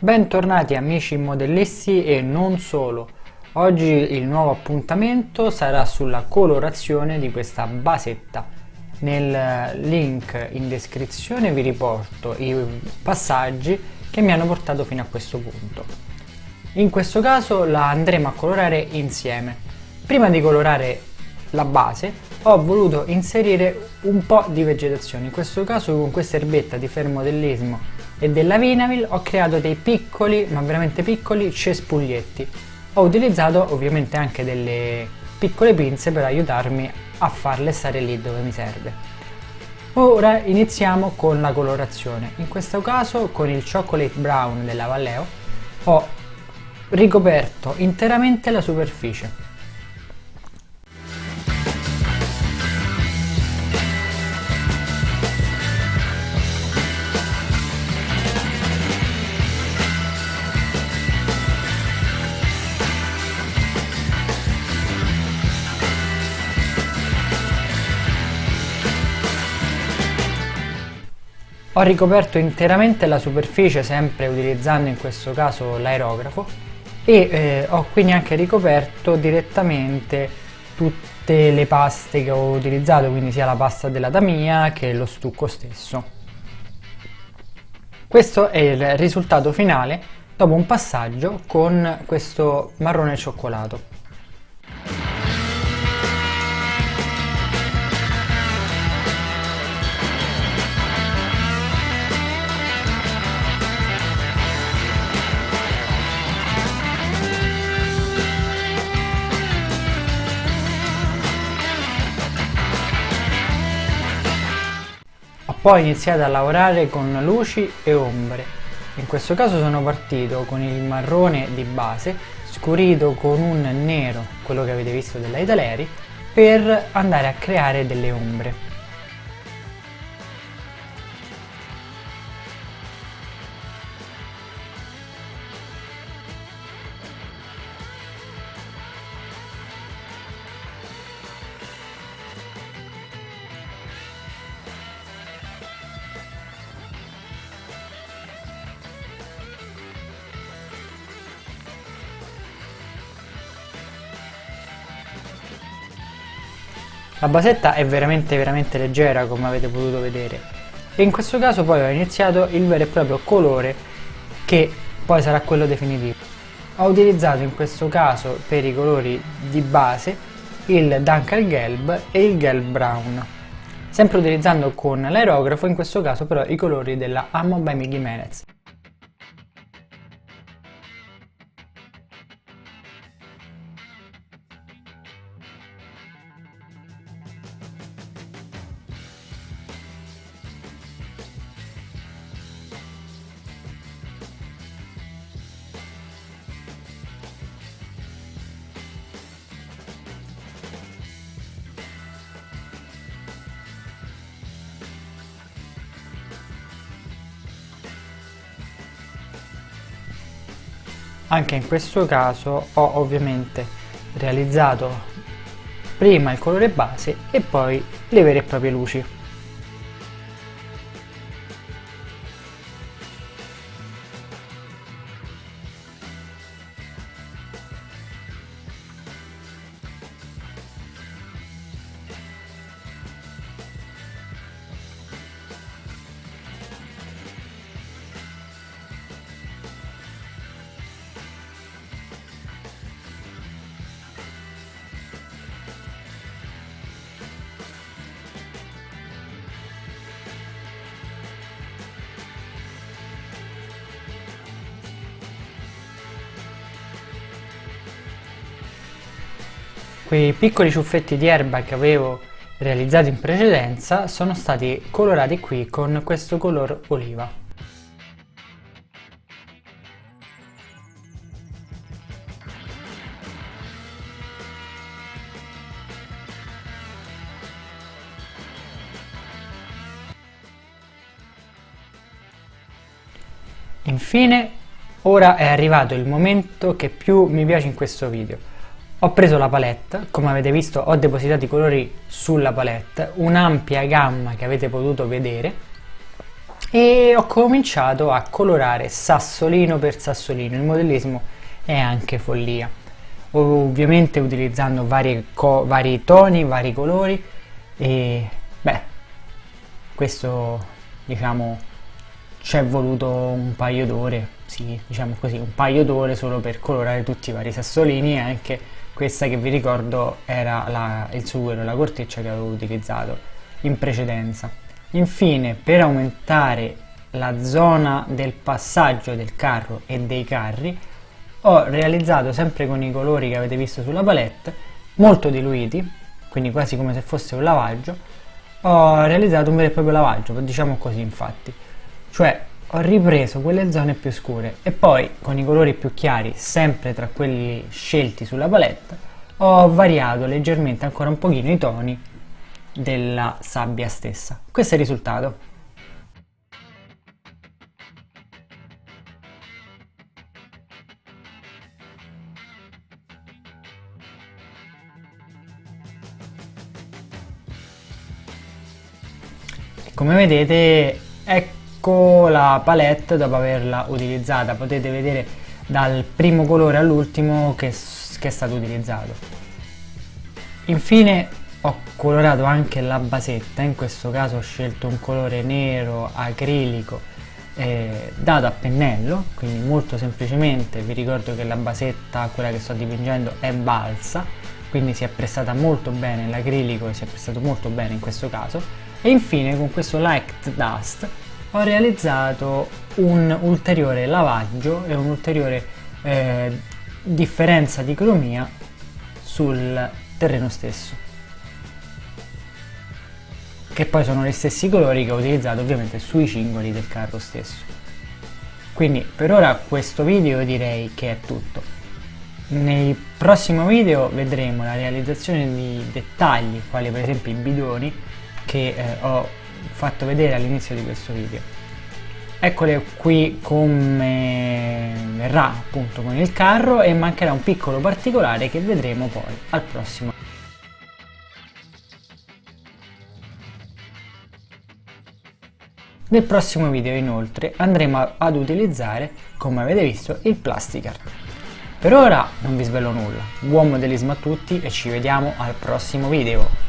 Bentornati amici modellisti e non solo. Oggi il nuovo appuntamento sarà sulla colorazione di questa basetta. Nel link in descrizione vi riporto i passaggi che mi hanno portato fino a questo punto. In questo caso la andremo a colorare insieme. Prima di colorare la base ho voluto inserire un po' di vegetazione. In questo caso con questa erbetta di fermodellismo e della Vinavil ho creato dei piccoli, ma veramente piccoli, cespuglietti. Ho utilizzato ovviamente anche delle piccole pinze per aiutarmi a farle stare lì dove mi serve. Ora iniziamo con la colorazione. In questo caso con il Chocolate Brown della Vallejo ho ricoperto interamente la superficie. Ho ricoperto interamente la superficie, sempre utilizzando in questo caso l'aerografo, e ho quindi anche ricoperto direttamente tutte le paste che ho utilizzato, quindi sia la pasta della Tamiya che lo stucco stesso. Questo è il risultato finale dopo un passaggio con questo marrone cioccolato. Ho poi iniziato a lavorare con luci e ombre. In questo caso sono partito con il marrone di base, scurito con un nero, quello che avete visto della Italeri, per andare a creare delle ombre. La basetta è veramente leggera, come avete potuto vedere, e in questo caso poi ho iniziato il vero e proprio colore che poi sarà quello definitivo. Ho utilizzato in questo caso per i colori di base il Dunkelgelb e il Gelb Brown, sempre utilizzando con l'aerografo, in questo caso però i colori della Ammo by Miggy Menez. Anche in questo caso ho ovviamente realizzato prima il colore base e poi le vere e proprie luci. Quei piccoli ciuffetti di erba che avevo realizzato in precedenza sono stati colorati qui con questo color oliva. Infine, ora è arrivato il momento che più mi piace in questo video. Ho preso la palette, come avete visto ho depositato i colori sulla palette, un'ampia gamma che avete potuto vedere, e ho cominciato a colorare sassolino per sassolino. Il modellismo è anche follia, ovviamente utilizzando vari toni, vari colori, e beh, questo, diciamo, ci è voluto un paio d'ore, sì, diciamo così, un paio d'ore solo per colorare tutti i vari sassolini, e anche questa che vi ricordo era il sughero, la corteccia che avevo utilizzato in precedenza. Infine, per aumentare la zona del passaggio del carro e dei carri, ho realizzato, sempre con i colori che avete visto sulla palette, molto diluiti, quindi quasi come se fosse un lavaggio, ho realizzato un vero e proprio lavaggio, diciamo così infatti. Cioè ho ripreso quelle zone più scure e poi con i colori più chiari, sempre tra quelli scelti sulla palette, ho variato leggermente ancora un pochino i toni della sabbia stessa. Questo è il risultato. Come vedete, ecco la palette dopo averla utilizzata. Potete vedere dal primo colore all'ultimo che è stato utilizzato. Infine ho colorato anche la basetta, in questo caso ho scelto un colore nero acrilico dato a pennello, quindi molto semplicemente. Vi ricordo che la basetta, quella che sto dipingendo, è balsa, quindi si è prestata molto bene l'acrilico, e si è prestato molto bene in questo caso. E infine con questo Light Dust ho realizzato un ulteriore lavaggio e un'ulteriore differenza di cromia sul terreno stesso, che poi sono gli stessi colori che ho utilizzato ovviamente sui cingoli del carro stesso. Quindi per ora questo video direi che è tutto. Nel prossimo video vedremo la realizzazione di dettagli, quali per esempio i bidoni, che ho fatto vedere all'inizio di questo video. Eccole qui come verrà appunto con il carro, e mancherà un piccolo particolare che vedremo poi al prossimo. Nel prossimo video inoltre andremo ad utilizzare, come avete visto, il plastic art. Per ora non vi svelo nulla, buon modellismo a tutti e ci vediamo al prossimo video!